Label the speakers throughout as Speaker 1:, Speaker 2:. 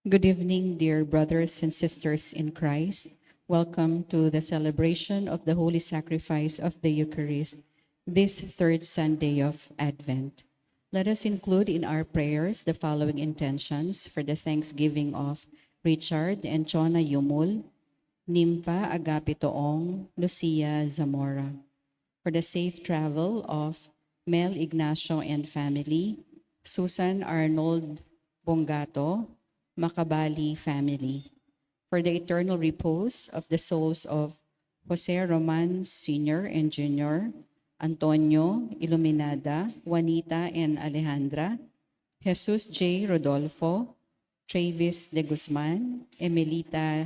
Speaker 1: Good evening, dear brothers and sisters in Christ. Welcome to the celebration of the Holy Sacrifice of the Eucharist, this third Sunday of Advent. Let us include in our prayers the following intentions for the thanksgiving of Richard and Chona Yumul, Nimpa Agapitoong, Lucia Zamora, for the safe travel of Mel Ignacio and family, Susan Arnold Bongato, Makabali family, for the eternal repose of the souls of Jose Roman Sr. and Jr., Antonio Iluminada, Juanita and Alejandra, Jesus J. Rodolfo, Travis de Guzman, Emelita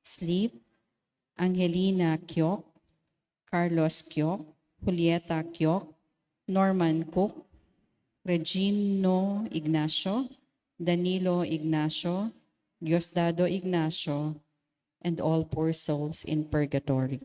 Speaker 1: Sleep, Angelina Kyok, Carlos Kyok, Julieta Kyok, Norman Cook, Regino Ignacio, Danilo Ignacio, Diosdado Ignacio, and all poor souls in purgatory.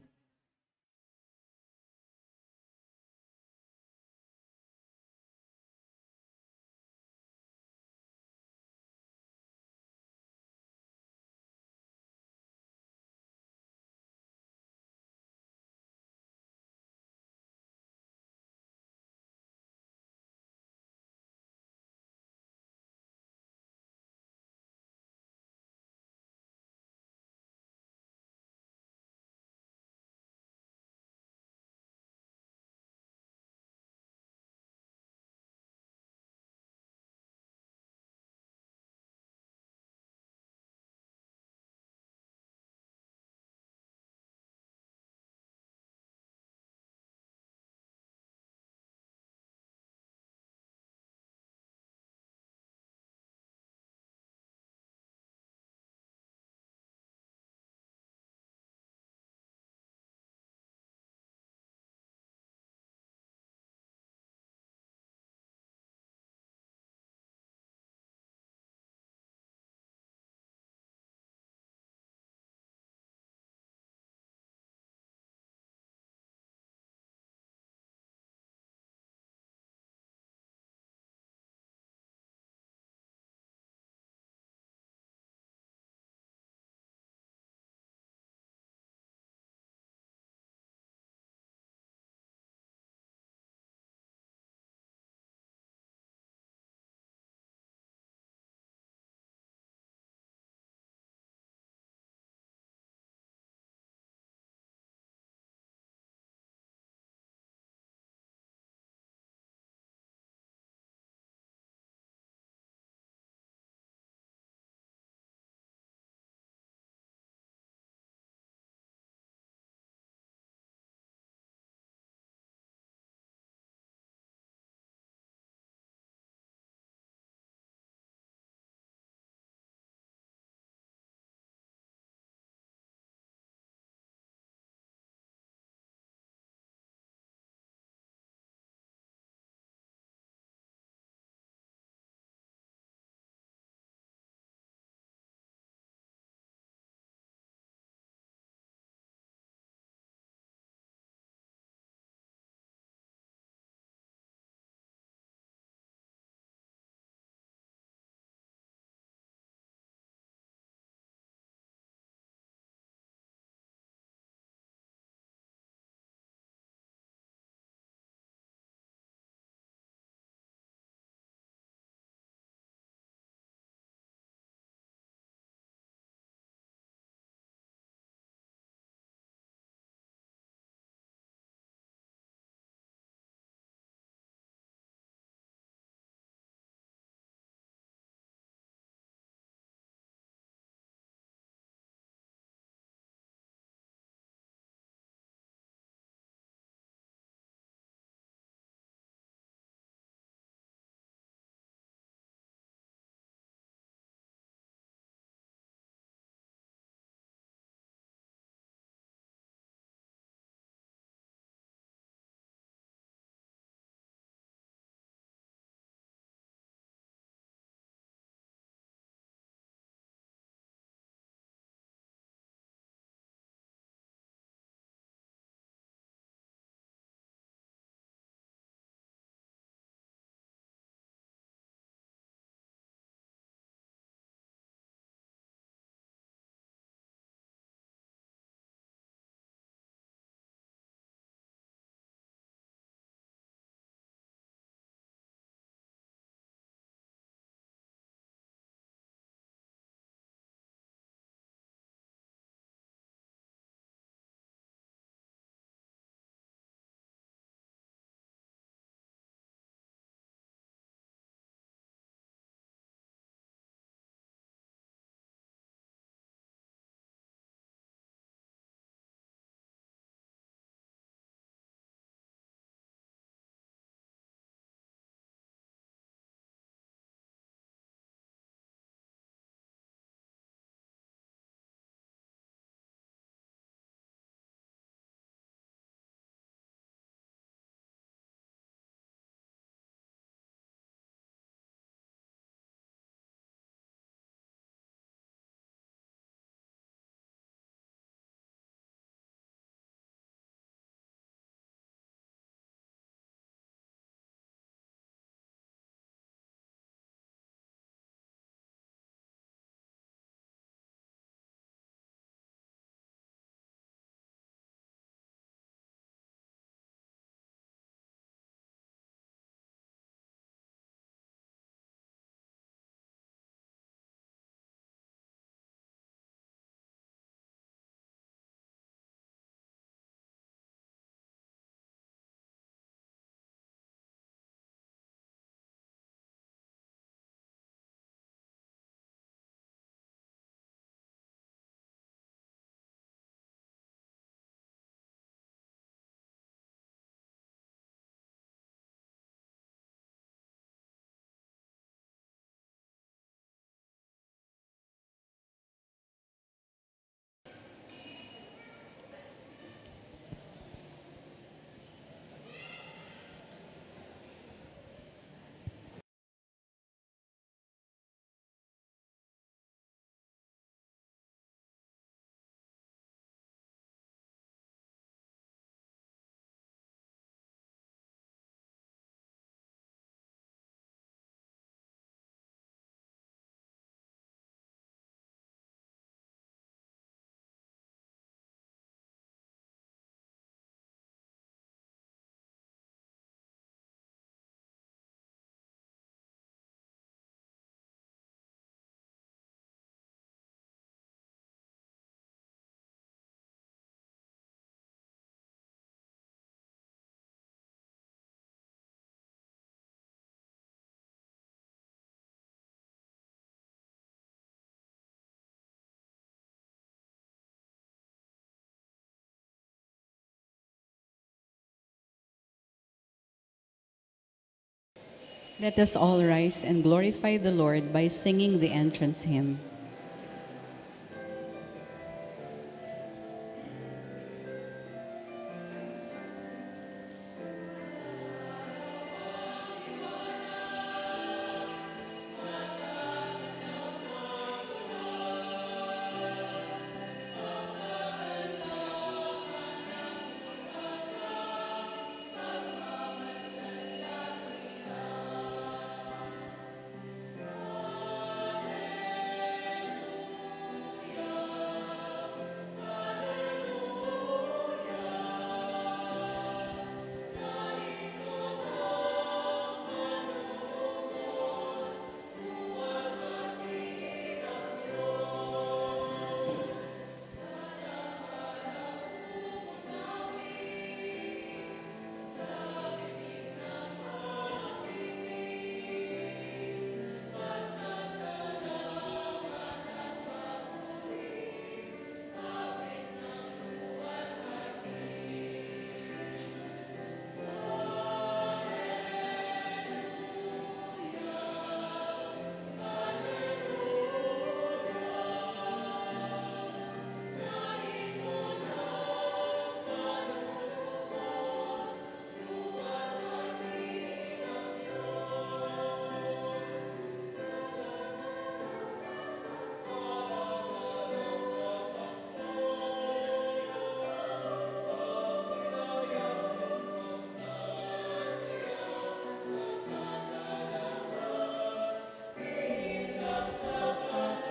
Speaker 1: Let us all rise and glorify the Lord by singing the entrance hymn.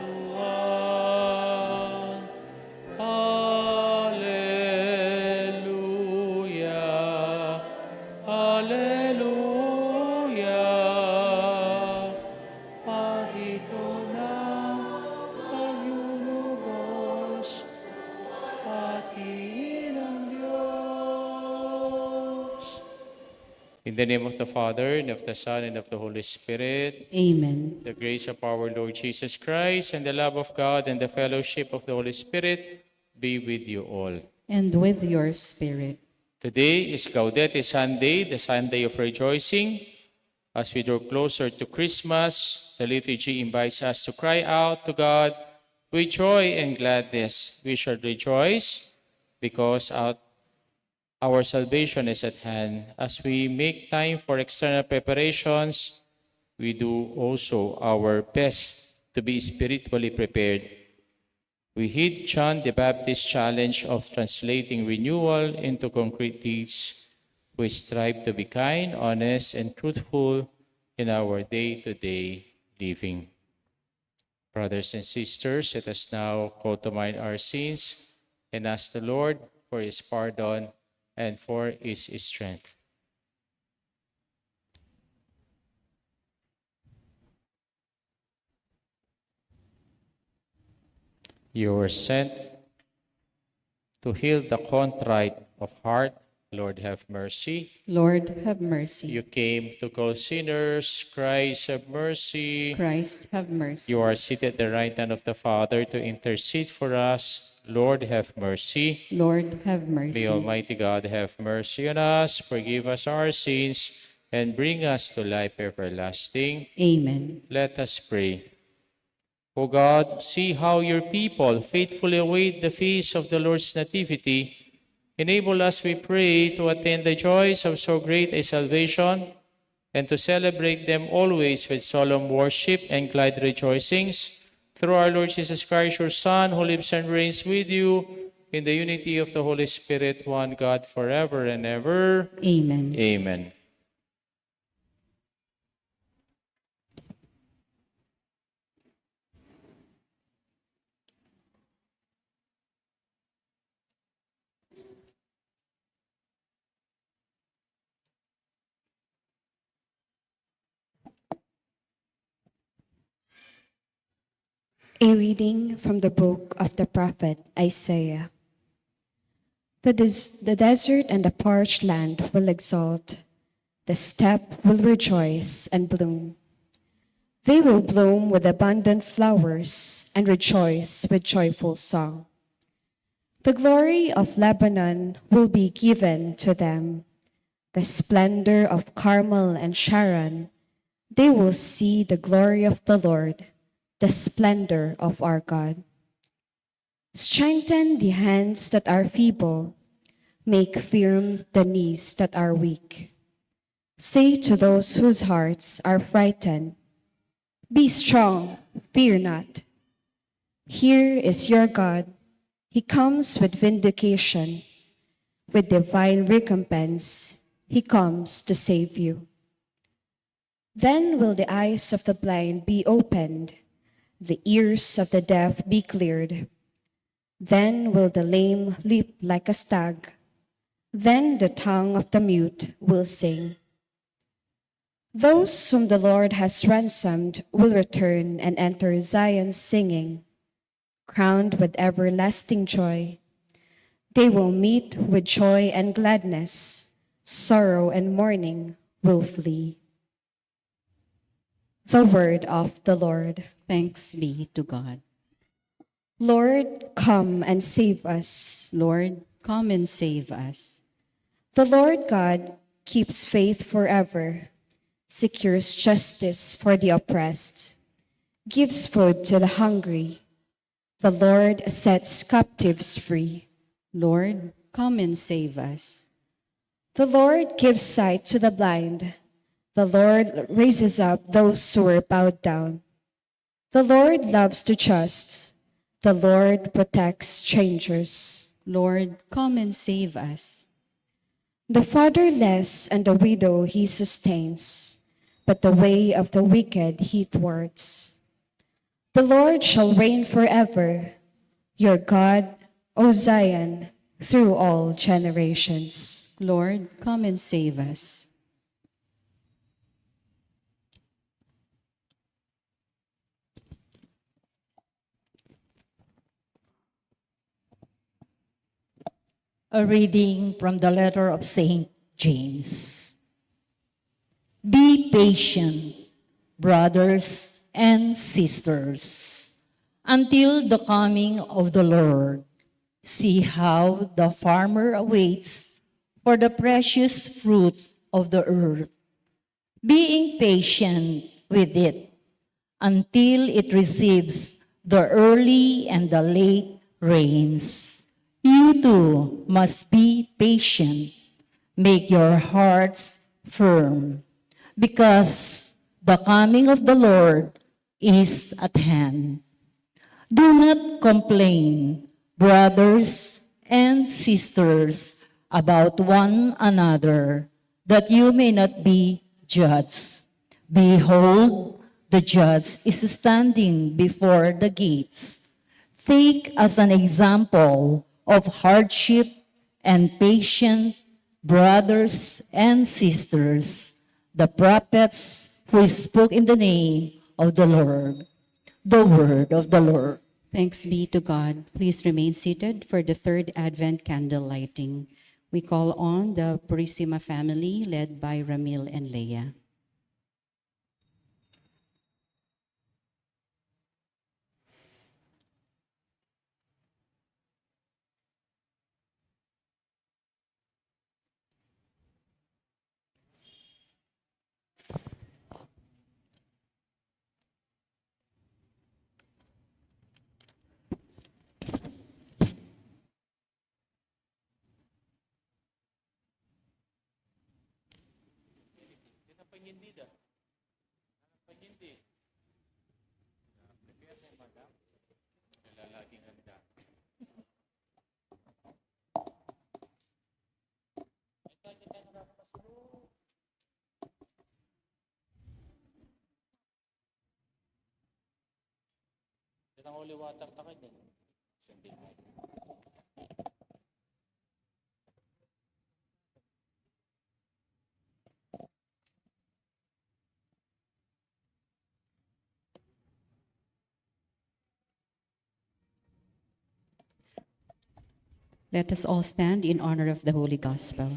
Speaker 2: Tuhan. Haleluya, haleluya. Pagito ng paglulubos, pati ng Diyos. In the name of the Father, and of the Son, and of the Holy Spirit,
Speaker 1: Amen.
Speaker 2: the grace of our Lord Jesus Christ, and the love of God, and the fellowship of the Holy Spirit be with you all.
Speaker 1: And with your spirit.
Speaker 2: Today is Gaudete Sunday, the Sunday of rejoicing. As we draw closer to Christmas, the liturgy invites us to cry out to God with joy and gladness. We should rejoice because our salvation is at hand. As we make time for external preparations, we do also our best to be spiritually prepared. We heed John the Baptist's challenge of translating renewal into concrete deeds. We strive to be kind, honest, and truthful in our day-to-day living. Brothers and sisters, let us now call to mind our sins and ask the Lord for His pardon and for His strength. You were sent to heal the contrite of heart. Lord, have mercy.
Speaker 1: Lord, have mercy.
Speaker 2: You came to call sinners. Christ, have mercy.
Speaker 1: Christ, have mercy.
Speaker 2: You are seated at the right hand of the Father to intercede for us. Lord, have mercy.
Speaker 1: Lord, have
Speaker 2: May
Speaker 1: mercy.
Speaker 2: Almighty God have mercy on us, forgive us our sins, and bring us to life everlasting.
Speaker 1: Amen.
Speaker 2: Let us pray. O God, see how your people faithfully await the feast of the Lord's Nativity. Enable us, we pray, to attain the joys of so great a salvation and to celebrate them always with solemn worship and glad rejoicings. Through our Lord Jesus Christ, your Son, who lives and reigns with you in the unity of the Holy Spirit, one God, forever and ever.
Speaker 1: Amen.
Speaker 2: Amen.
Speaker 3: A reading from the book of the prophet Isaiah. The desert and the parched land will exult. The steppe will rejoice and bloom. They will bloom with abundant flowers and rejoice with joyful song. The glory of Lebanon will be given to them, the splendor of Carmel and Sharon, They will see the glory of the Lord, the splendor of our God. Strengthen the hands that are feeble, make firm the knees that are weak. Say to those whose hearts are frightened, be strong, fear not. Here is your God. He comes with vindication, with divine recompense. He comes to save you. Then will the eyes of the blind be opened, the ears of the deaf be cleared. Then will the lame leap like a stag. Then the tongue of the mute will sing. Those whom the Lord has ransomed will return and enter Zion singing, crowned with everlasting joy. They will meet with joy and gladness. Sorrow and mourning will flee. The word of the Lord.
Speaker 1: Thanks be to God.
Speaker 3: Lord, come and save us.
Speaker 1: Lord, come and save us.
Speaker 3: The Lord God keeps faith forever, secures justice for the oppressed, gives food to the hungry. The Lord sets captives free.
Speaker 1: Lord, come and save us.
Speaker 3: The Lord gives sight to the blind. The Lord raises up those who are bowed down. The Lord loves the just. The Lord protects strangers.
Speaker 1: Lord, come and save us.
Speaker 3: The fatherless and the widow he sustains, but the way of the wicked he thwarts. The Lord shall reign forever, your God, O Zion, through all generations.
Speaker 1: Lord, come and save us.
Speaker 4: A reading from the letter of St. James. Be patient, brothers and sisters, until the coming of the Lord. See how the farmer waits for the precious fruits of the earth, being patient with it until it receives the early and the late rains. You too must be patient. Make your hearts firm, because the coming of the Lord is at hand. Do not complain, brothers and sisters, about one another, that you may not be judged. Behold, the judge is standing before the gates. Take as an example of hardship and patience, brothers and sisters, the prophets who spoke in the name of the Lord. The word of the Lord.
Speaker 1: Thanks be to God. Please remain seated for the third Advent candle lighting. We call on the Purissima family led by Ramil and Leah. Let us all stand in honor of the Holy Gospel.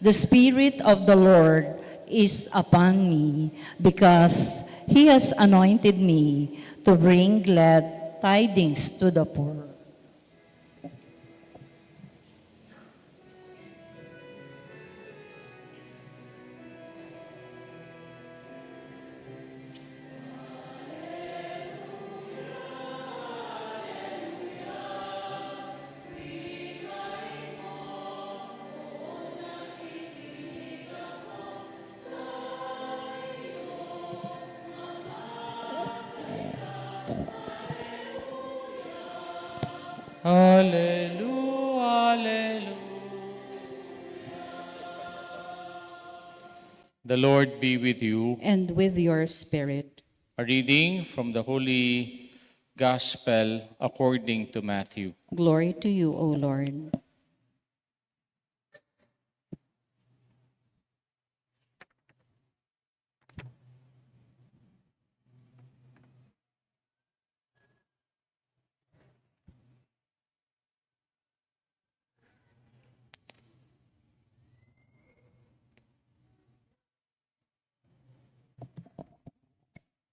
Speaker 4: The Spirit of the Lord is upon me, because He has anointed me to bring glad tidings to the poor.
Speaker 2: Hallelujah, hallelujah. The Lord be with you.
Speaker 1: And with your spirit.
Speaker 2: A reading from the Holy Gospel according to Matthew.
Speaker 1: Glory to you, O Lord.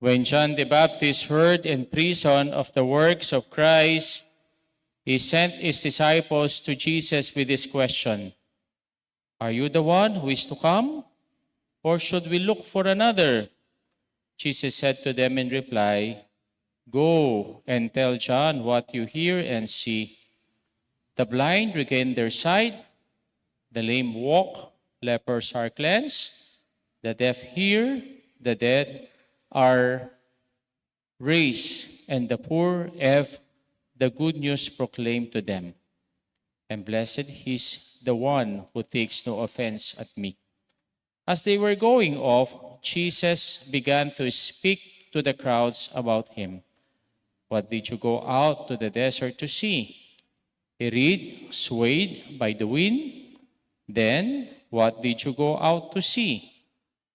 Speaker 2: When John the Baptist heard in prison of the works of Christ, he sent his disciples to Jesus with this question: Are you the one who is to come, or should we look for another? Jesus said to them in reply, Go and tell John what you hear and see. The blind regain their sight, the lame walk, lepers are cleansed, the deaf hear, the dead are raised, and the poor have the good news proclaimed to them. And blessed is the one who takes no offense at me. As they were going off, Jesus began to speak to the crowds about him. What did you go out to the desert to see? A reed swayed by the wind? Then, what did you go out to see?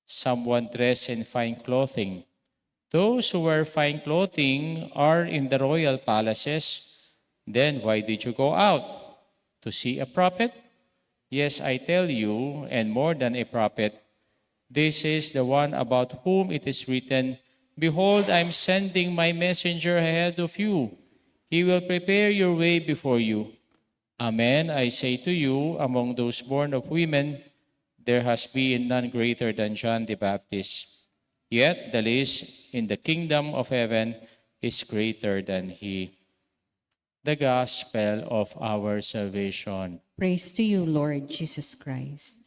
Speaker 2: Someone dressed in fine clothing. Those who wear fine clothing are in the royal palaces. Then why did you go out? To see a prophet? Yes, I tell you, and more than a prophet. This is the one about whom it is written, Behold, I am sending my messenger ahead of you. He will prepare your way before you. Amen, I say to you, among those born of women, there has been none greater than John the Baptist. Yet the least in the kingdom of heaven is greater than he. The gospel of our salvation.
Speaker 1: Praise to you, Lord Jesus Christ.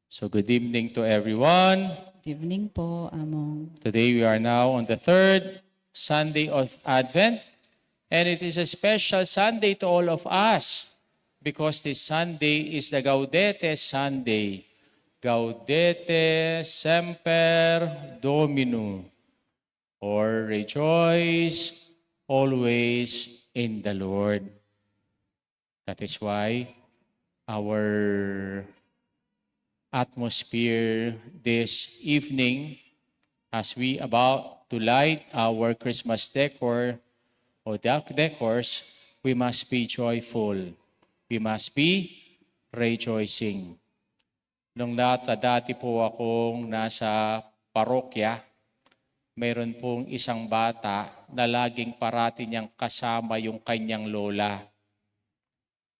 Speaker 2: So good evening to everyone.
Speaker 1: Good evening po, Among.
Speaker 2: Today we are now on the third Sunday of Advent, and it is a special Sunday to all of us because this Sunday is the Gaudete Sunday. Gaudete Semper Dominum, or rejoice always in the Lord. That is why our atmosphere this evening, as we about to light our Christmas decor or decors, we must be joyful. We must be rejoicing. Nung dati po akong nasa parokya, mayroon pong isang bata na laging parati niyang kasama yung kanyang lola.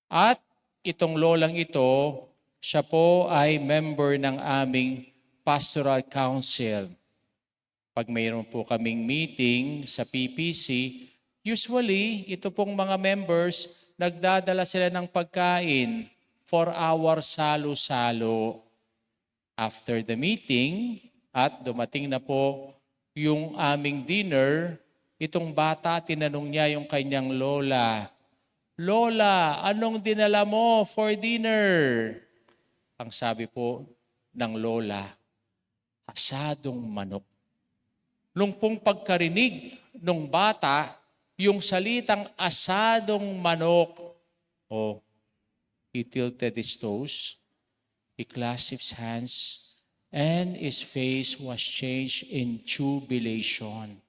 Speaker 2: At itong lolang ito, siya po ay member ng aming pastoral council. Pag mayroon po kaming meeting sa PPC, usually ito pong mga members, nagdadala sila ng pagkain for our salo-salo. After the meeting, at dumating na po yung aming dinner, itong bata, tinanong niya yung kanyang lola, Lola, anong dinala mo for dinner? Ang sabi po ng lola, asadong manok. Nung pong pagkarinig ng bata, yung salitang asadong manok, he tilted his toes, he clasped his hands, and his face was changed in jubilation.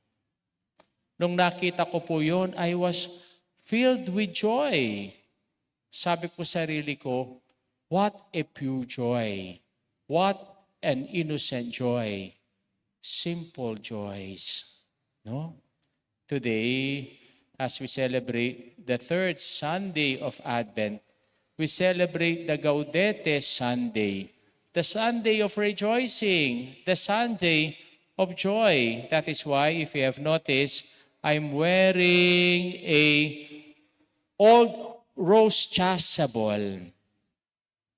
Speaker 2: Nung nakita ko po yun, I was filled with joy. Sabi ko sa sarili ko, What a pure joy. What an innocent joy. Simple joys. No? Today, as we celebrate the third Sunday of Advent, we celebrate the Gaudete Sunday, the Sunday of rejoicing, the Sunday of joy. That is why, if you have noticed, I'm wearing a old rose chasuble.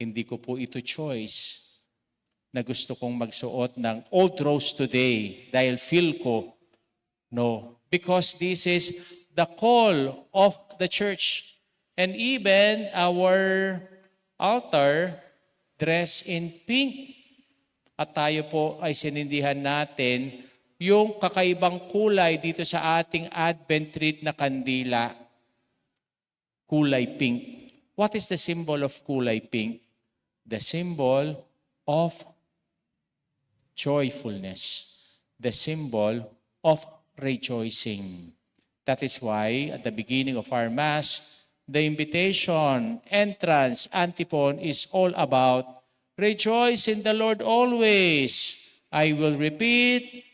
Speaker 2: Hindi ko po ito choice na gusto kong magsuot ng old rose today dahil feel ko. No, because this is the call of the church. And even our altar dressed in pink. At tayo po ay sinindihan natin yung kakaibang kulay dito sa ating Advent tree na kandila. Kulay pink. What is the symbol of kulay pink? The symbol of joyfulness. The symbol of rejoicing. That is why at the beginning of our Mass, the invitation, entrance, antiphon is all about rejoice in the Lord always. I will repeat,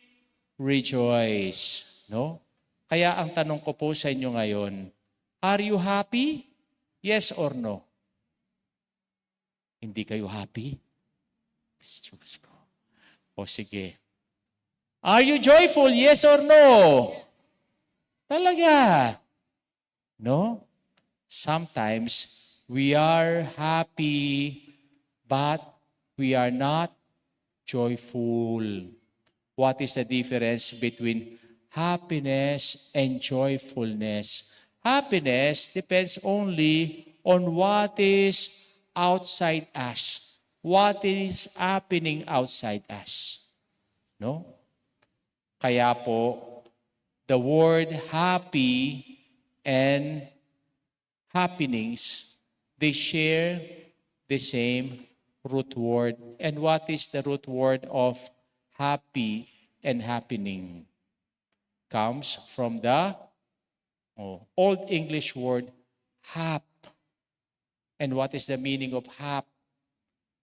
Speaker 2: rejoice. No? Kaya ang tanong ko po sa inyo ngayon, are you happy? Yes or no? Hindi kayo happy? Diyos ko. O sige. Are you joyful? Yes or no? Talaga. No? Sometimes we are happy, but we are not joyful. What is the difference between happiness and joyfulness? Happiness depends only on what is outside us. What is happening outside us. No? Kaya po, the word happy and happenings, they share the same root word. And what is the root word of happy and happening? Comes from the Old English word hap. And what is the meaning of hap?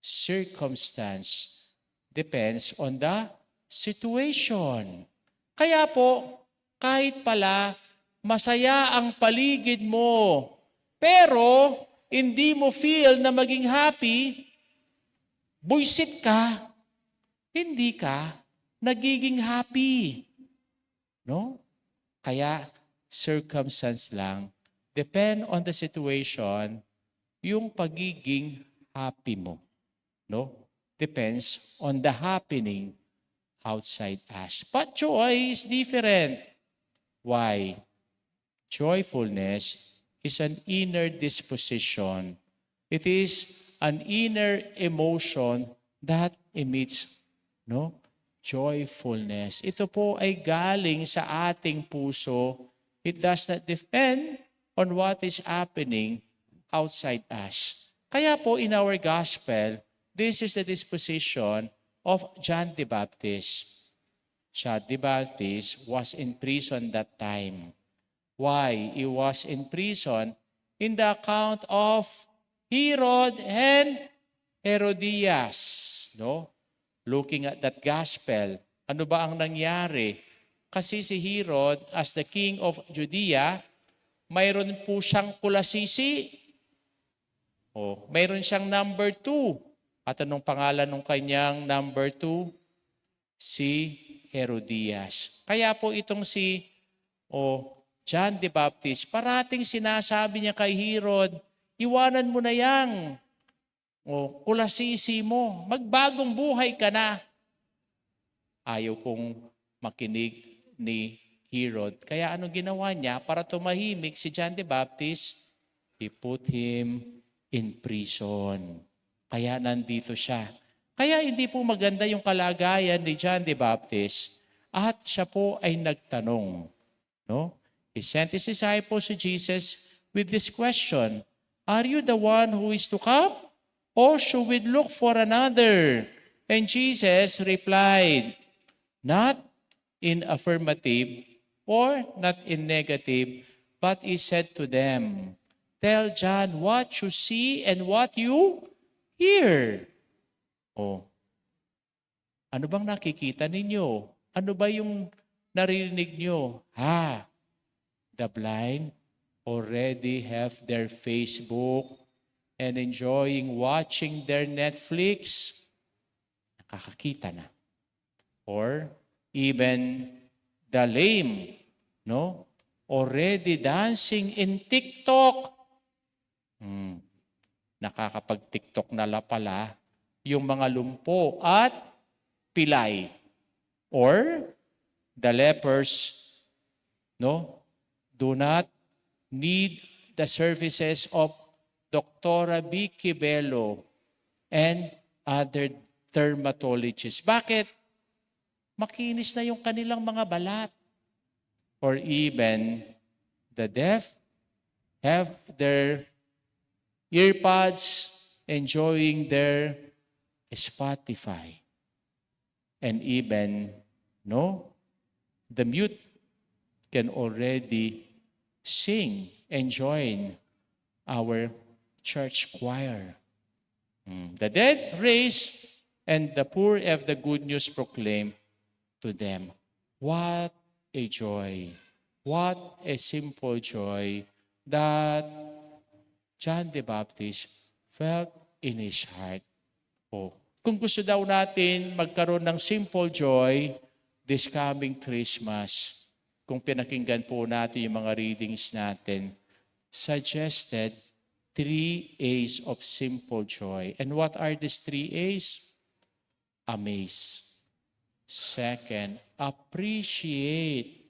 Speaker 2: Circumstance. Depends on the situation. Kaya po, kahit pala masaya ang paligid mo, pero hindi mo feel na maging happy, buisit ka, hindi ka nagiging happy. No? Kaya circumstance lang, depend on the situation, yung pagiging happy mo. No? Depends on the happening outside us. But joy is different. Why? Joyfulness is an inner disposition. It is an inner emotion that emits joyfulness. Ito po ay galing sa ating puso. It does not depend on what is happening outside us. Kaya po in our gospel, this is the disposition of John the Baptist. John the Baptist was in prison that time. Why? He was in prison in the account of Herod and Herodias. No? Looking at that gospel, ano ba ang nangyari? Kasi si Herod, as the king of Judea, mayroon po siyang kulasisi. Mayroon siyang number 2. At anong pangalan ng kanyang number 2? Si Herodias. Kaya po itong si John the Baptist, parating sinasabi niya kay Herod, iwanan mo na yang kulasisi mo, magbagong buhay ka na. Ayaw pong makinig ni Herod. Kaya ano ginawa niya para tumahimik si John the Baptist? He put him in prison. Kaya nandito siya. Kaya hindi po maganda yung kalagayan ni John the Baptist. At siya po ay nagtanong. No? He sent his disciples to Jesus with this question, are you the one who is to come? Or should we look for another? And Jesus replied, not in affirmative or not in negative, but he said to them, tell John what you see and what you Here. Oh, ano bang nakikita ninyo? Ano ba yung narinig nyo? The blind already have their Facebook and enjoying watching their Netflix. Nakakakita na. Or even the lame, no? Already dancing in TikTok. Nakakapag-TikTok na pala yung mga lumpo at pilay. Or the lepers, no? Do not need the services of Dr. Vicky Bello and other dermatologists. Bakit? Makinis na yung kanilang mga balat. Or even the deaf have their earpods enjoying their Spotify. And even, the mute can already sing and join our church choir. The dead raised and the poor have the good news proclaimed to them. What a joy. What a simple joy that John the Baptist felt in his heart. Kung gusto daw natin magkaroon ng simple joy this coming Christmas, kung pinakinggan po natin yung mga readings natin, suggested 3 A's of simple joy. And what are these 3 A's? Amaze. Second, appreciate.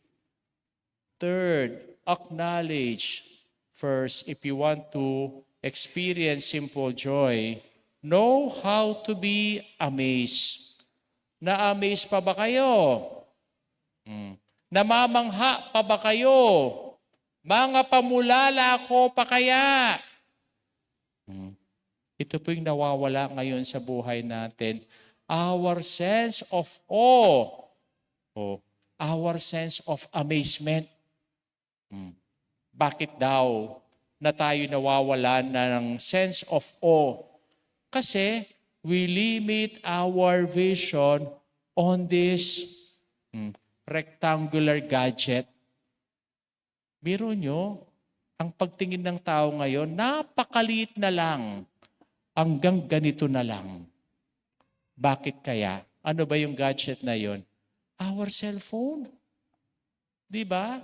Speaker 2: Third, acknowledge. First, if you want to experience simple joy, know how to be amazed. Na-amaze pa ba kayo? Namamangha pa ba kayo? Mga pamulala ko pa kaya? Ito po yung nawawala ngayon sa buhay natin. Our sense of awe. Our sense of amazement. Bakit daw na tayo nawawalan ng sense of awe? Kasi we limit our vision on this rectangular gadget. Biro nyo, ang pagtingin ng tao ngayon, napakaliit na lang. Hanggang ganito na lang. Bakit kaya? Ano ba yung gadget na yon? Our cellphone. Di ba?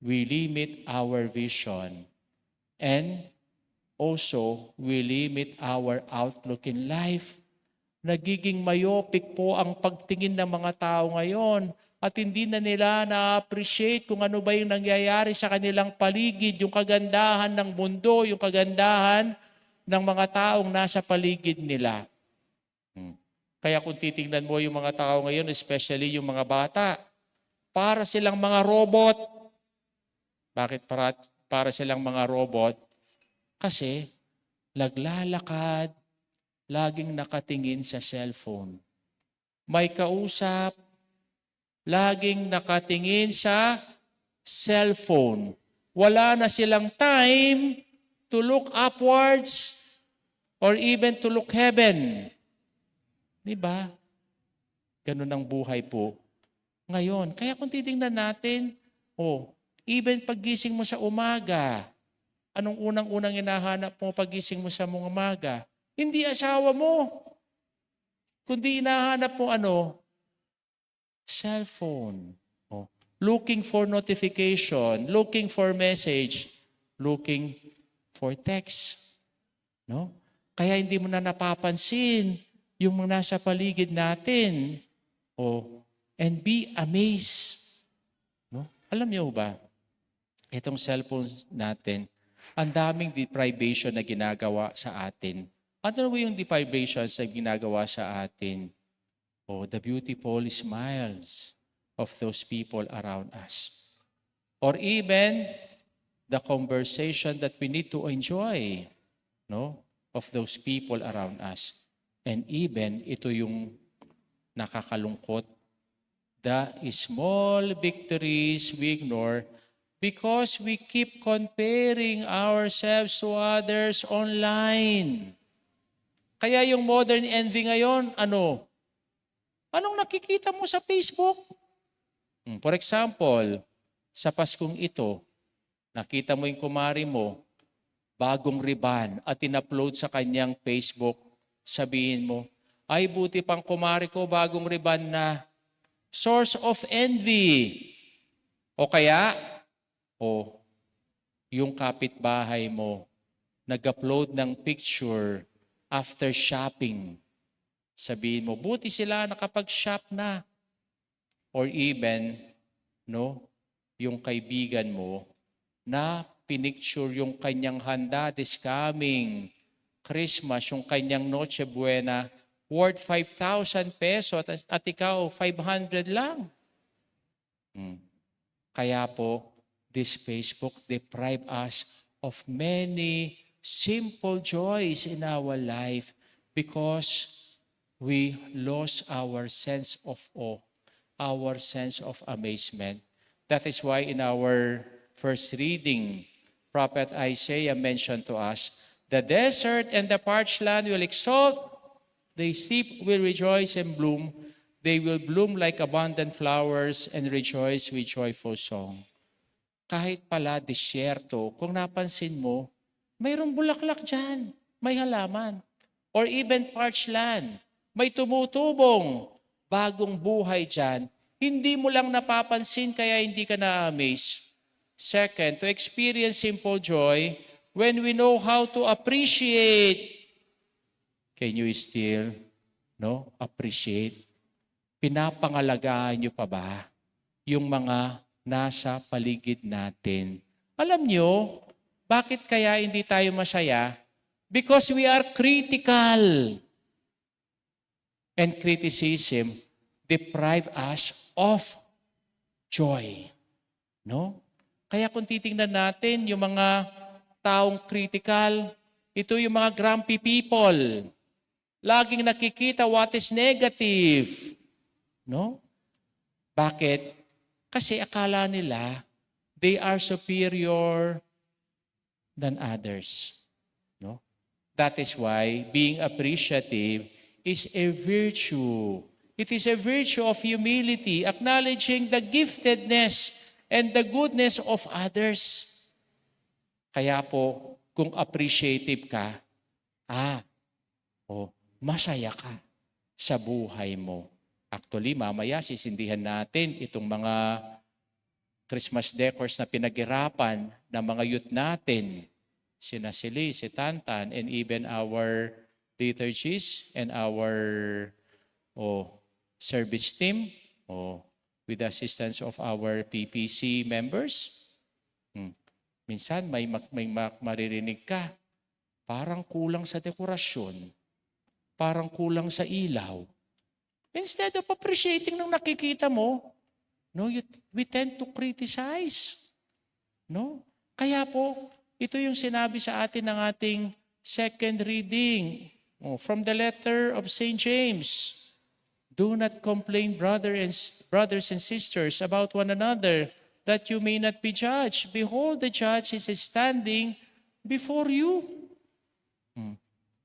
Speaker 2: We limit our vision. And also, we limit our outlook in life. Nagiging myopic po ang pagtingin ng mga tao ngayon at hindi na nila na-appreciate kung ano ba yung nangyayari sa kanilang paligid, yung kagandahan ng mundo, yung kagandahan ng mga taong nasa paligid nila. Kaya kung titingnan mo yung mga tao ngayon, especially yung mga bata, para silang mga robot. Bakit para silang mga robot? Kasi naglalakad, laging nakatingin sa cellphone. May kausap, laging nakatingin sa cellphone. Wala na silang time to look upwards or even to look heaven. Di ba? Ganun ang buhay po. Ngayon, kaya kung titingnan natin, even paggising mo sa umaga, anong unang-unang hinahanap mo paggising mo sa mga umaga? Hindi asawa mo. Kundi hinahanap mo cellphone. Looking for notification, looking for message, looking for text. No? Kaya hindi mo na napapansin yung mga nasa paligid natin. And be amazed. No? Alam niyo ba, itong cellphone natin, ang daming deprivation na ginagawa sa atin. Ano yung deprivations na ginagawa sa atin? The beautiful smiles of those people around us. Or even the conversation that we need to enjoy, of those people around us. And even ito yung nakakalungkot, the small victories we ignore because we keep comparing ourselves to others online. Kaya yung modern envy ngayon, ano? Anong nakikita mo sa Facebook? For example, sa Paskong ito, nakita mo yung kumari mo, bagong riban at in-upload sa kanyang Facebook, sabihin mo, ay buti pang kumari ko, bagong riban na. Source of envy. O kaya, yung kapitbahay mo, nag-upload ng picture after shopping. Sabihin mo, buti sila nakapag-shop na. Or even, yung kaibigan mo na pinicture yung kanyang handa this coming Christmas, yung kanyang Noche Buena, worth 5,000 pesos at ikaw 500 lang. Kaya po, this Facebook deprive us of many simple joys in our life because we lost our sense of awe, our sense of amazement. That is why in our first reading, Prophet Isaiah mentioned to us, the desert and the parched land will exult, the steppe will rejoice and bloom, they will bloom like abundant flowers and rejoice with joyful song. Kahit pala disyerto, kung napansin mo, mayroong bulaklak dyan, may halaman. Or even parched land, may tumutubong bagong buhay dyan. Hindi mo lang napapansin kaya hindi ka na-amaze. Second, to experience simple joy when we know how to appreciate. Can you still appreciate? Pinapangalagaan nyo pa ba yung mga nasa paligid natin? Alam nyo, bakit kaya hindi tayo masaya? Because we are critical. And criticism deprive us of joy. Kaya kung titingnan natin yung mga taong critical, ito yung mga grumpy people. Laging nakikita what is negative. Bakit? Kasi akala nila they are superior than others. That is why being appreciative is a virtue. It is a virtue of humility, acknowledging the giftedness and the goodness of others. Kaya po, kung appreciative ka, masaya ka sa buhay mo. Actually, mamaya sisindihan natin itong mga Christmas decors na pinaghirapan ng mga youth natin. Sina Sili, si Tantan, and even our liturgies and our service team with the assistance of our PPC members. Minsan may maririnig ka, parang kulang sa dekorasyon, parang kulang sa ilaw. Instead of appreciating nung nakikita mo, we tend to criticize. Kaya po, ito yung sinabi sa atin ng ating second reading from the letter of St. James. Do not complain, brothers and sisters, about one another, that you may not be judged. Behold, the judge is standing before you.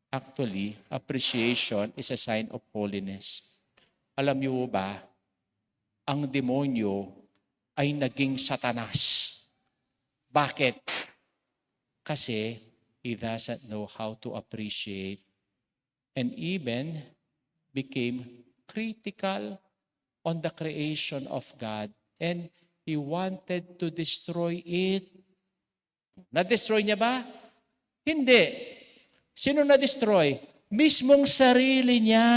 Speaker 2: Actually, appreciation is a sign of holiness. Alam niyo ba, ang demonyo ay naging Satanas. Bakit? Kasi he doesn't know how to appreciate and even became critical on the creation of God and he wanted to destroy it. Na-destroy niya ba? Hindi. Sino na-destroy? Mismong sarili niya.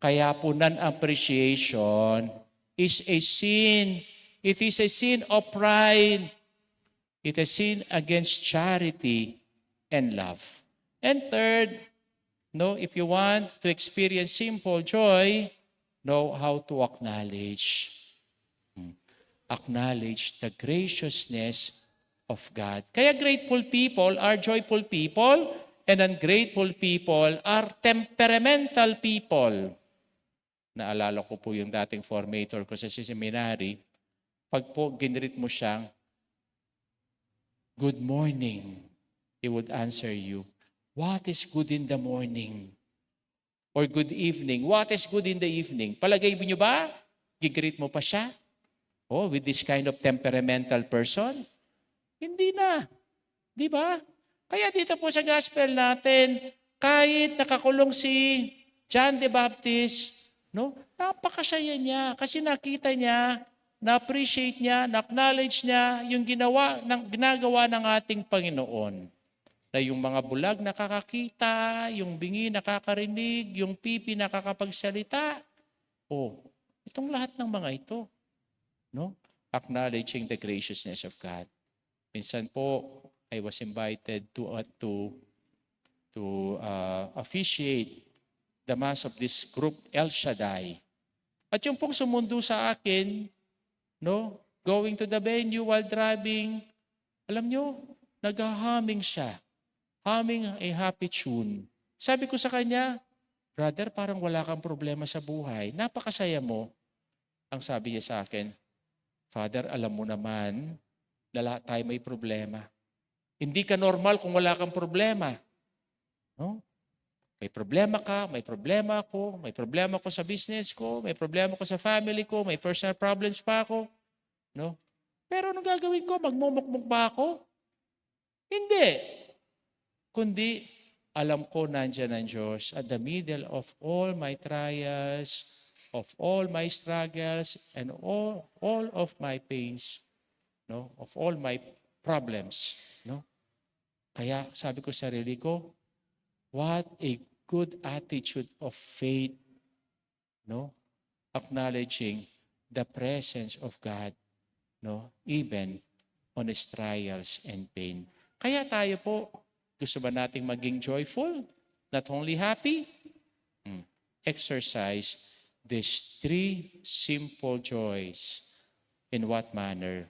Speaker 2: Kaya po non-appreciation is a sin. It is a sin of pride. It is a sin against charity and love. And third, if you want to experience simple joy, know how to acknowledge. Acknowledge the graciousness of God. Kaya grateful people are joyful people, and ungrateful people are temperamental people. Naalala ko po yung dating formator ko sa seminary, pag po ginrit mo siyang, good morning, he would answer you, What is good in the morning? Or good evening. What is good in the evening? Palagay mo nyo ba? Gigreet mo pa siya? Oh, with this kind of temperamental person? Hindi na. Di ba? Kaya dito po sa gospel natin, kahit nakakulong si John the Baptist, no? Napakasaya niya kasi nakita niya, na-appreciate niya, na-acknowledge niya yung ginagawa ng ating Panginoon. Na yung mga bulag nakakakita, yung bingi nakakarinig, yung pipi nakakapagsalita. Oh, itong lahat ng mga ito, no? Acknowledging the graciousness of God. Minsan po, I was invited to officiate the mass of this group, El Shaddai. At yung pong sumundo sa akin, no, going to the venue while driving, alam nyo, nag-humming siya. Humming a happy tune. Sabi ko sa kanya, brother, parang wala kang problema sa buhay. Napakasaya mo. Ang sabi niya sa akin, Father, alam mo naman na lahat tayo may problema. Hindi ka normal kung wala kang problema. No? May problema ka, may problema ako, may problema ko sa business ko, may problema ko sa family ko, may personal problems pa ako. No? Pero anong gagawin ko? Magmumukmuk ba ako? Hindi. Kundi, alam ko nandiyan ang Diyos at the middle of all my trials, of all my struggles, and all of my pains, no, of all my problems. No? Kaya sabi ko sa sarili ko, what a good attitude of faith, no? Acknowledging the presence of God, no? Even on his trials and pain. Kaya tayo po, gusto ba nating maging joyful? Not only happy? Exercise these 3 simple joys. In what manner?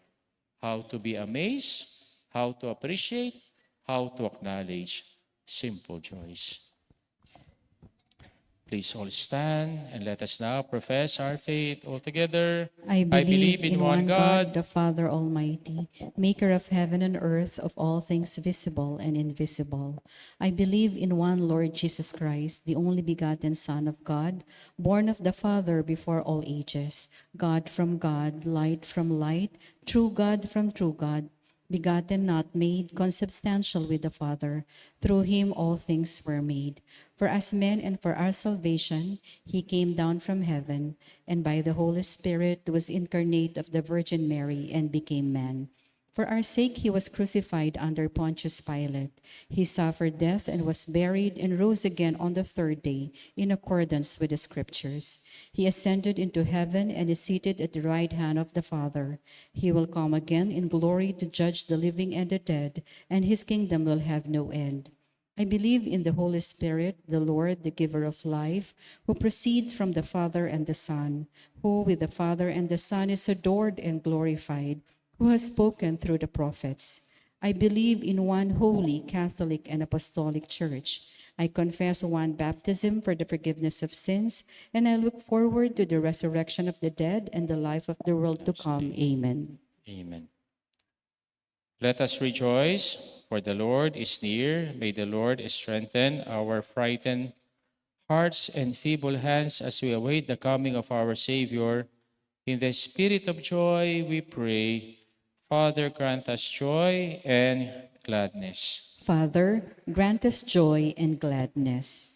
Speaker 2: How to be amazed, how to appreciate, how to acknowledge simple joys. Please all stand and let us now profess our faith all together.
Speaker 1: I believe in one God, the Father Almighty, maker of heaven and earth, of all things visible and invisible. I believe in one Lord Jesus Christ, the only begotten Son of God, born of the Father before all ages, God from God, light from light, true God from true God, begotten, not made, consubstantial with the Father. Through him all things were made. For us men and for our salvation, he came down from heaven, and by the Holy Spirit was incarnate of the Virgin Mary and became man. For our sake he was crucified under Pontius Pilate. He suffered death and was buried and rose again on the 3rd day in accordance with the Scriptures. He ascended into heaven and is seated at the right hand of the Father. He will come again in glory to judge the living and the dead, and his kingdom will have no end. I believe in the Holy Spirit, the Lord, the giver of life, who proceeds from the Father and the Son, who with the Father and the Son is adored and glorified, who has spoken through the prophets. I believe in one holy, Catholic, and Apostolic Church. I confess one baptism for the forgiveness of sins, and I look forward to the resurrection of the dead and the life of the world to come. Amen.
Speaker 2: Amen. Let us rejoice, for the Lord is near. May the Lord strengthen our frightened hearts and feeble hands as we await the coming of our Savior. In the spirit of joy we pray. Father, grant us joy and gladness.
Speaker 1: Father, grant us joy and gladness.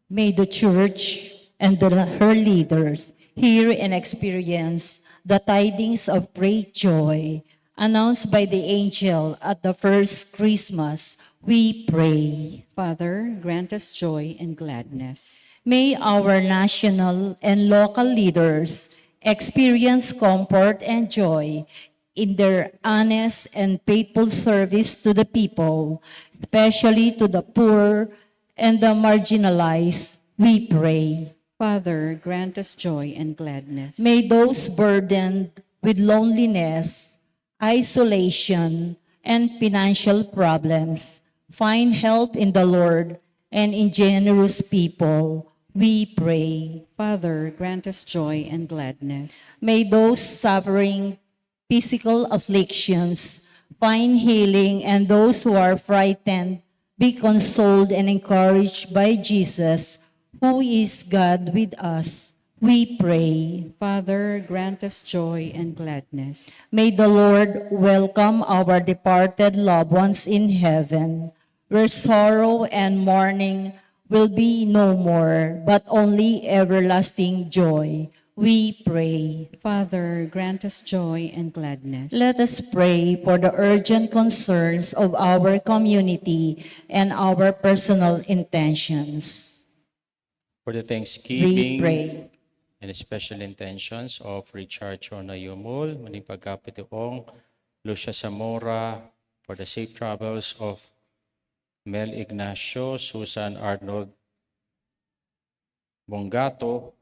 Speaker 4: May the Church and her leaders hear and experience the tidings of great joy announced by the angel at the first Christmas, we pray.
Speaker 1: Father, grant us joy and gladness.
Speaker 4: May our national and local leaders experience comfort and joy in their honest and faithful service to the people, especially to the poor and the marginalized, we pray.
Speaker 1: Father, grant us joy and gladness.
Speaker 4: May those burdened with loneliness, isolation, and financial problems find help in the Lord and in generous people we pray.
Speaker 1: Father, grant us joy and gladness.
Speaker 4: May those suffering physical afflictions find healing, and those who are frightened be consoled and encouraged by Jesus, who is God with us. We pray.
Speaker 1: Father, grant us joy and gladness.
Speaker 4: May the Lord welcome our departed loved ones in heaven, where sorrow and mourning will be no more, but only everlasting joy. We pray.
Speaker 1: Father, grant us joy and gladness.
Speaker 4: Let us pray for the urgent concerns of our community and our personal intentions.
Speaker 2: For the
Speaker 4: We
Speaker 2: Thanksgiving
Speaker 4: pray.
Speaker 2: and special intentions of Richard Chona Yumul, maning pagkapitong Lucia Zamora, for the safe travels of Mel Ignacio, Susan Arnold Bongato,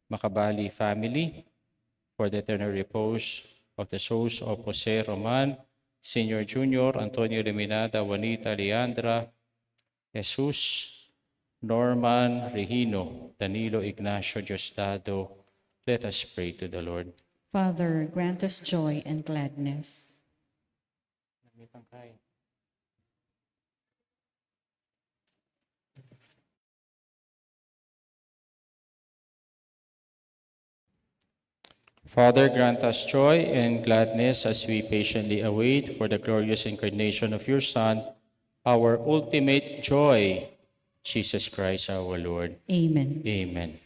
Speaker 2: Macabali family, for the eternal repose of the souls of Jose Roman, Senior Junior, Antonio Liminada, Juanita Leandra, Jesus, Norman Regino, Danilo Ignacio Diosdado. Let us pray to the Lord.
Speaker 1: Father, grant us joy and gladness.
Speaker 2: Father, grant us joy and gladness as we patiently await for the glorious incarnation of your Son, our ultimate joy, Jesus Christ our Lord.
Speaker 1: Amen.
Speaker 2: Amen.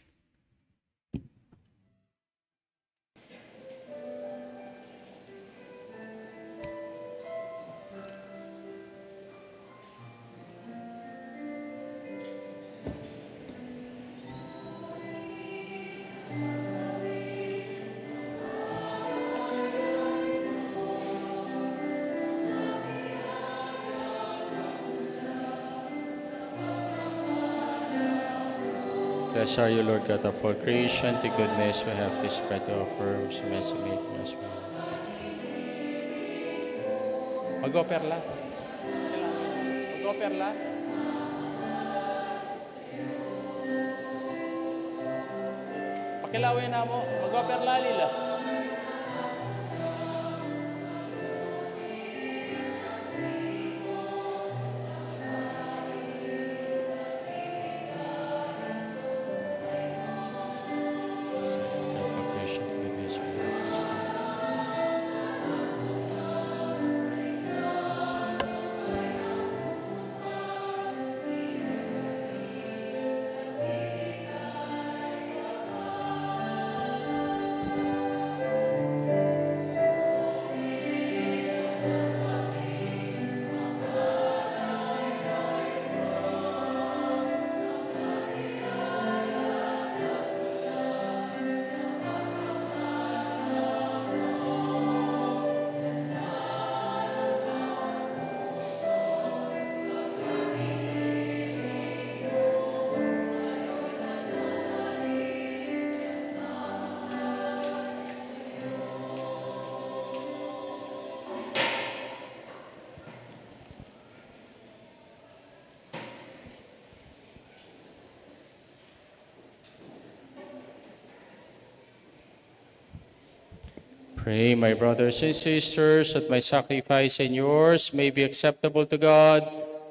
Speaker 2: Blessed are you, Lord God of all creation. To goodness we have this bread to offer. Sumesi made for us. Mag-operla. Mag-operla. Pakilawin na mo. Mag-operla, Lila. Pray, my brothers and sisters, that my sacrifice and yours may be acceptable to God,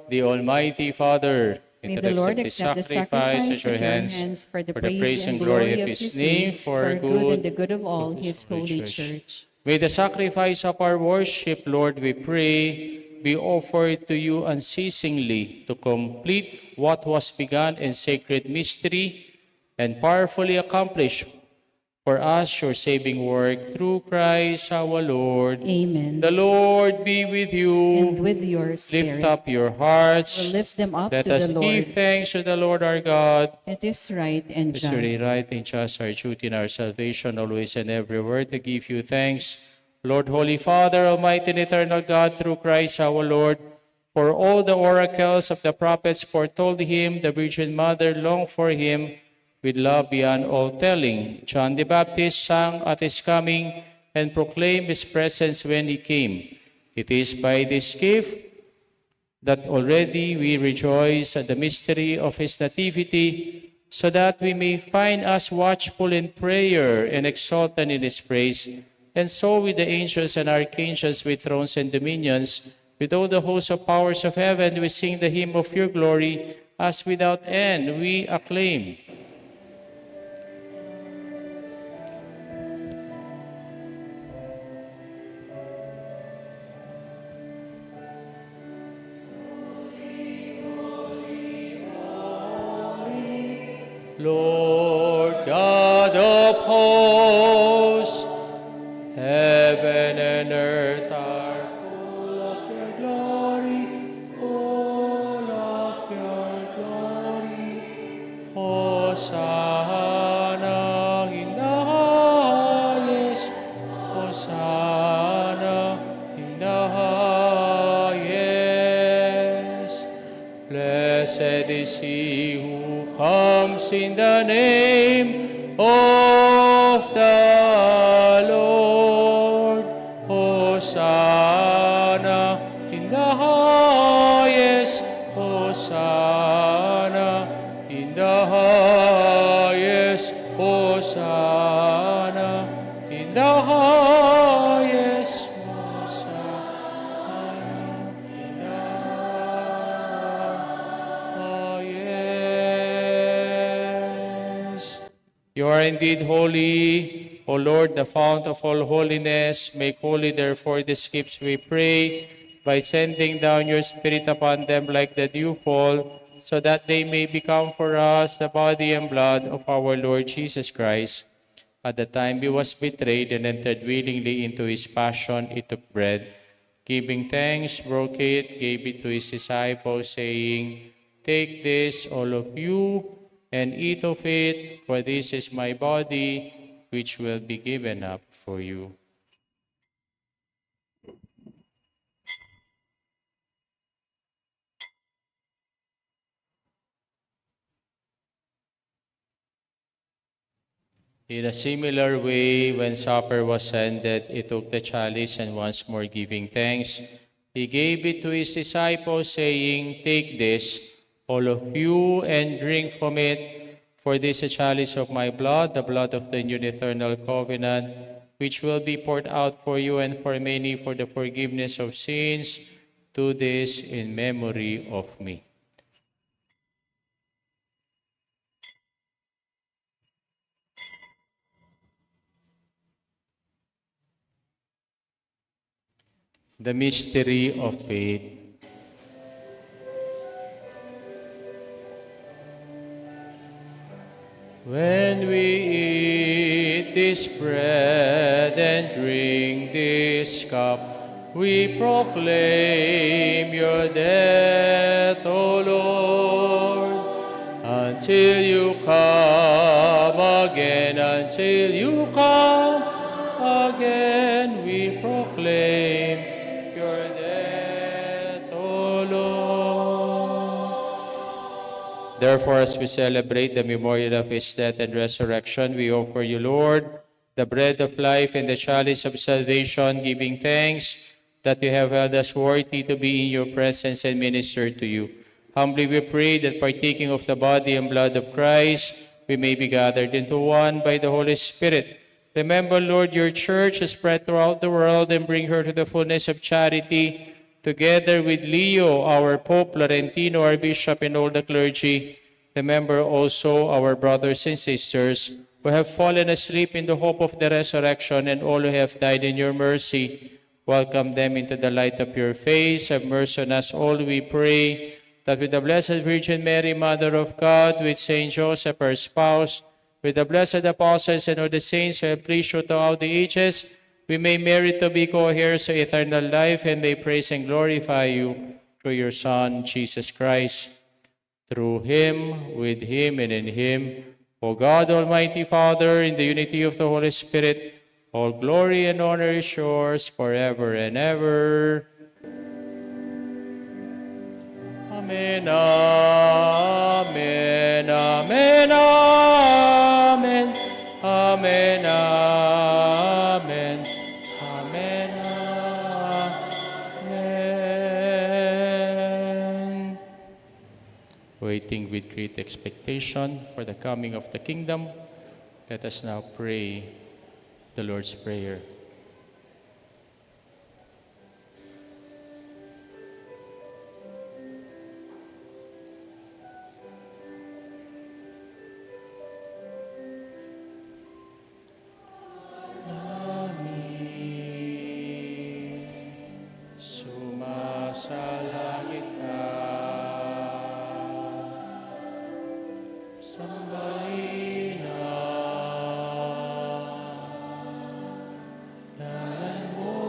Speaker 2: the Almighty Father.
Speaker 1: May the Lord accept the sacrifice at your hands for the praise and glory of his name, for good and the good of all his holy church.
Speaker 2: May the sacrifice of our worship, Lord, we pray, be offered to you unceasingly to complete what was begun in sacred mystery and powerfully accomplish for us your saving work through Christ our Lord.
Speaker 1: Amen.
Speaker 2: The Lord be with you.
Speaker 1: And with your spirit.
Speaker 2: Lift up your hearts.
Speaker 1: We'll lift them up
Speaker 2: Let
Speaker 1: to
Speaker 2: us
Speaker 1: the
Speaker 2: give
Speaker 1: Lord.
Speaker 2: thanks to the Lord our God.
Speaker 1: It is right and
Speaker 2: It's really
Speaker 1: just.
Speaker 2: right and just, our duty and our salvation, always and everywhere, to give you thanks. Lord, Holy Father, Almighty and Eternal God, through Christ our Lord, for all the oracles of the prophets foretold him, the Virgin Mother longed for him, with love beyond all telling. John the Baptist sang at his coming and proclaimed his presence when he came. It is by this gift that already we rejoice at the mystery of his nativity, so that we may find us watchful in prayer and exultant in his praise. And so with the angels and archangels, with thrones and dominions, with all the hosts of powers of heaven, we sing the hymn of your glory, as without end we acclaim. Lord God of hosts, heaven and earth are full of your glory, full of your glory. Hosanna in the highest, Hosanna in the highest. Blessed is he who comes in the name of the Lord. Hosanna in the highest, Hosanna in the highest, Hosanna in the highest, Hosanna in the highest. You are indeed holy, O Lord, the fount of all holiness. Make holy, therefore, these gifts, we pray, by sending down your Spirit upon them like the dewfall, so that they may become for us the body and blood of our Lord Jesus Christ. At the time he was betrayed and entered willingly into his passion, he took bread. Giving thanks, broke it, gave it to his disciples, saying, "Take this, all of you, and eat of it, for this is my body, which will be given up for you." In a similar way, when supper was ended, he took the chalice, and once more giving thanks, he gave it to his disciples, saying, "Take this, all of you, and drink from it, for this is a chalice of my blood, the blood of the new and eternal covenant, which will be poured out for you and for many for the forgiveness of sins. Do this in memory of me." The mystery of faith. When we eat this bread and drink this cup, we proclaim your death, O Lord, until you come again, until you come again, we proclaim your death, O Lord. Therefore, as we celebrate the memorial of his death and resurrection, we offer you, Lord, the bread of life and the chalice of salvation, giving thanks that you have held us worthy to be in your presence and minister to you. Humbly we pray that partaking of the body and blood of Christ, we may be gathered into one by the Holy Spirit. Remember, Lord, your church is spread throughout the world, and bring her to the fullness of charity, together with Leo, our Pope, Laurentino, our Bishop, and all the clergy. Remember also our brothers and sisters who have fallen asleep in the hope of the resurrection, and all who have died in your mercy. Welcome them into the light of your face. Have mercy on us all, we pray, that with the Blessed Virgin Mary, Mother of God, with Saint Joseph, her spouse, with the blessed apostles and all the saints who have pleased you throughout the ages, we may merit to be co-heirs of eternal life, and may praise and glorify you through your Son, Jesus Christ. Through him, with him, and in him, O God, Almighty Father, in the unity of the Holy Spirit, all glory and honor is yours forever and ever. Amen, amen, amen, amen, amen, amen, amen, amen. We waiting with great expectation for the coming of the kingdom, let us now pray the Lord's Prayer. Sumasalangit ka, sambahin dalan mo,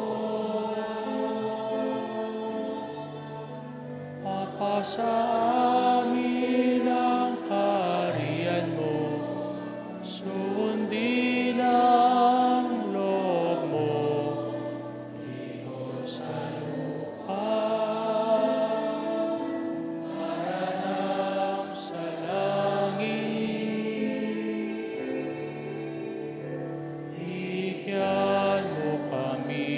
Speaker 2: papasa amin ang kaharian mo, sundin ang loob mo, Diyos sa lupa, maranang sa langit. Bigyan mo kami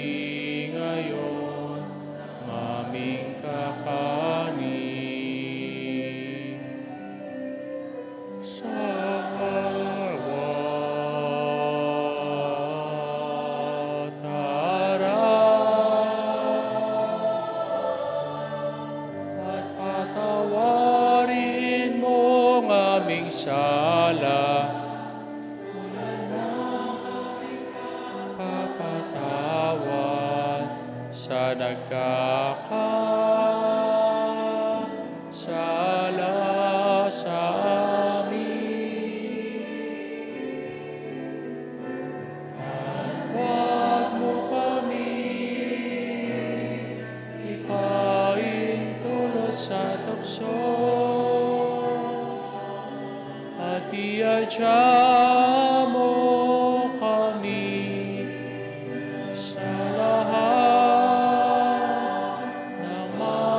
Speaker 2: ngayon ng aming kakanin. Sa bawat araw at patawarin mo ang aming sala, papatawad sa nagkakasala sa amin. At huwag mo kami ipaintulot sa tukso, at iadya mo kami sa lahat ng masama.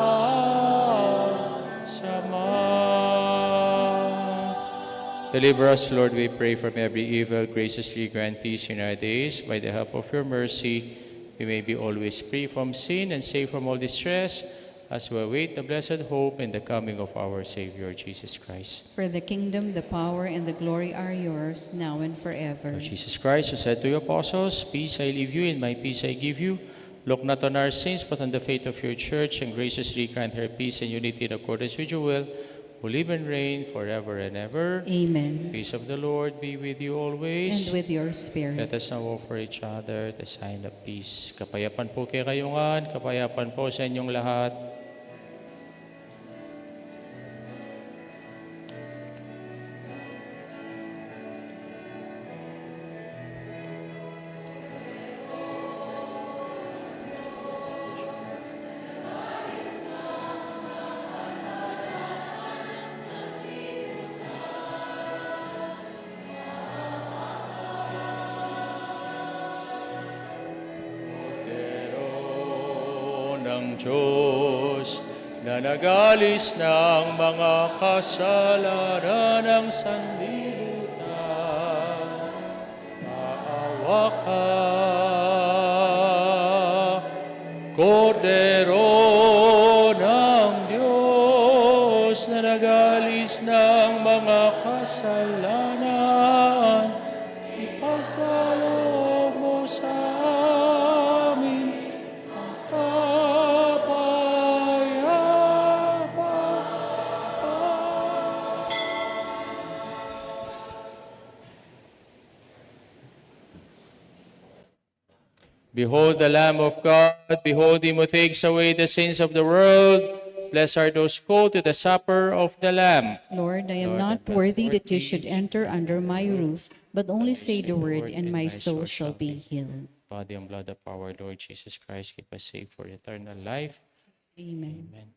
Speaker 2: Deliver us, Lord, we pray, from every evil. Graciously grant peace in our days. By the help of your mercy, we may be always free from sin and safe from all distress, as we await the blessed hope and the coming of our Savior, Jesus Christ.
Speaker 1: For the kingdom, the power, and the glory are yours, now and forever.
Speaker 2: Lord Jesus Christ, who said to your apostles, "Peace I leave you, and my peace I give you," look not on our sins, but on the faith of your church, and graciously grant her peace and unity in accordance with your will, who live and reign forever and ever.
Speaker 1: Amen.
Speaker 2: Peace of the Lord be with you
Speaker 1: And
Speaker 2: always.
Speaker 1: with your spirit.
Speaker 2: Let us now offer each other the sign of peace. Kapayapan po kay kayungan, kapayapan po sa inyong lahat. Cordero ng Diyos, na nagalis ng mga kasalanan ng sanlibutan, maawa ka. Cordero ng Diyos, na nagalis ng mga kasalanan, ipagkaloob mo sa amin ang kapayapaan. Behold the Lamb of God, behold him who takes away the sins of the world. Blessed are those called to the supper of the Lamb.
Speaker 1: Lord, I am
Speaker 2: Lord,
Speaker 1: not
Speaker 2: I'm not
Speaker 1: worthy that you
Speaker 2: worthy.
Speaker 1: should enter under my roof, but only say the word, and my soul shall be
Speaker 2: be
Speaker 1: healed.
Speaker 2: Body and blood of our Lord Jesus Christ, keep us safe for eternal life.
Speaker 1: Amen.
Speaker 2: Amen.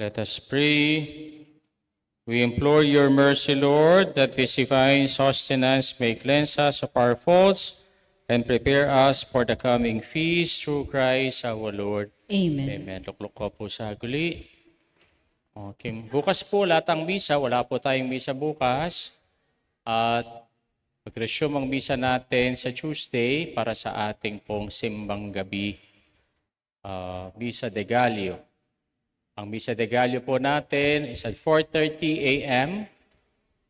Speaker 2: Let us pray. We implore your mercy, Lord, that this divine sustenance may cleanse us of our faults and prepare us for the coming feast through Christ our Lord.
Speaker 1: Amen.
Speaker 2: Amen. Luklok ko po sa huli. Okay. Bukas po lahat ang misa. Wala po tayong misa bukas. At mag-resume ang misa natin sa Tuesday para sa ating pong simbang gabi. Misa de Gallo. Ang Misa de Gallo po natin is at 4:30 a.m.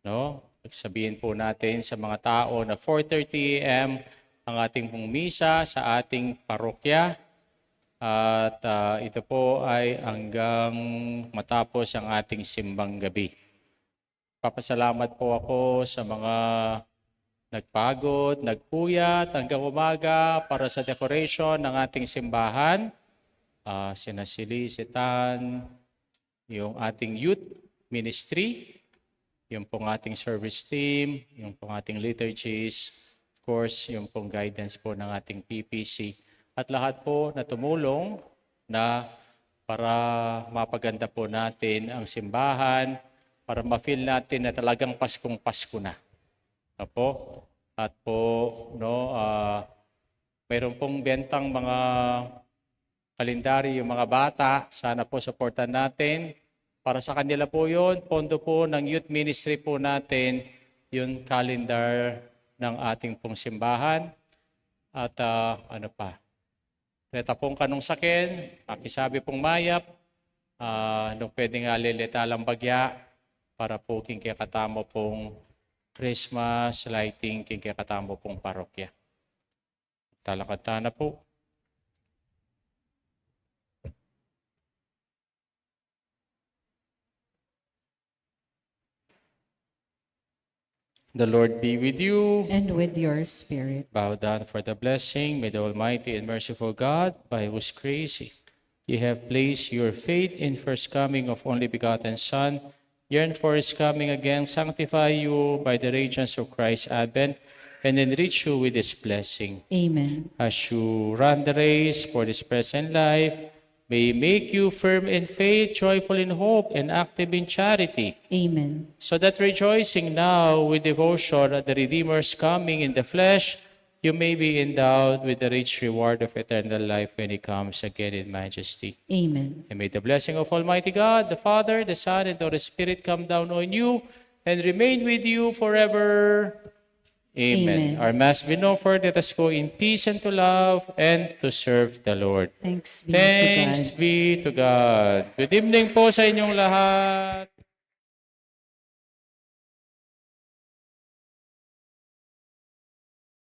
Speaker 2: No? Sabihin po natin sa mga tao na 4:30 a.m. ang ating pong misa sa ating parokya. At ito po ay hanggang matapos ang ating simbang gabi. Papasalamat po ako sa mga nagpagod, nagpuyat hanggang umaga para sa decoration ng ating simbahan. Sina Sili, si Tan, yung ating youth ministry, yung pong ating service team, yung pong ating liturgies, of course, yung pong guidance po ng ating PPC. At lahat po na tumulong na para mapaganda po natin ang simbahan, para ma-feel natin na talagang Paskong Pasko na. Apo? At po, no, mayroon pong bentang mga kalendaryo yung mga bata. Sana po supportan natin. Para sa kanila po yun, pondo po ng youth ministry po natin, yung calendar ng ating pong simbahan. At ano pa? Reta pong kanong sakin, pakisabi pong mayap, nung pwede nga lilitalang bagya, para po kinkikatamo pong Christmas lighting, kinkikatamo pong parokya. Talakata na po. The Lord be with you.
Speaker 1: And with your spirit.
Speaker 2: Bow down for the blessing. May the Almighty and merciful God, by whose grace you have placed your faith in first coming of only begotten Son, yearn for his coming again, sanctify you by the radiance of Christ's advent, and enrich you with his blessing.
Speaker 1: Amen.
Speaker 2: As you run the race for this present life, may he make you firm in faith, joyful in hope, and active in charity,
Speaker 1: Amen.
Speaker 2: so that rejoicing now with devotion at the Redeemer's coming in the flesh, you may be endowed with the rich reward of eternal life when he comes again in majesty.
Speaker 1: Amen.
Speaker 2: And may the blessing of Almighty God, the Father, the Son, and the Holy Spirit come down on you and remain with you forever. Amen.
Speaker 1: Amen.
Speaker 2: Our Mass been offered. Let us go in peace and to love and to serve the Lord.
Speaker 1: Thanks be
Speaker 2: Thanks
Speaker 1: to God.
Speaker 2: be to God. Good evening po sa inyong lahat.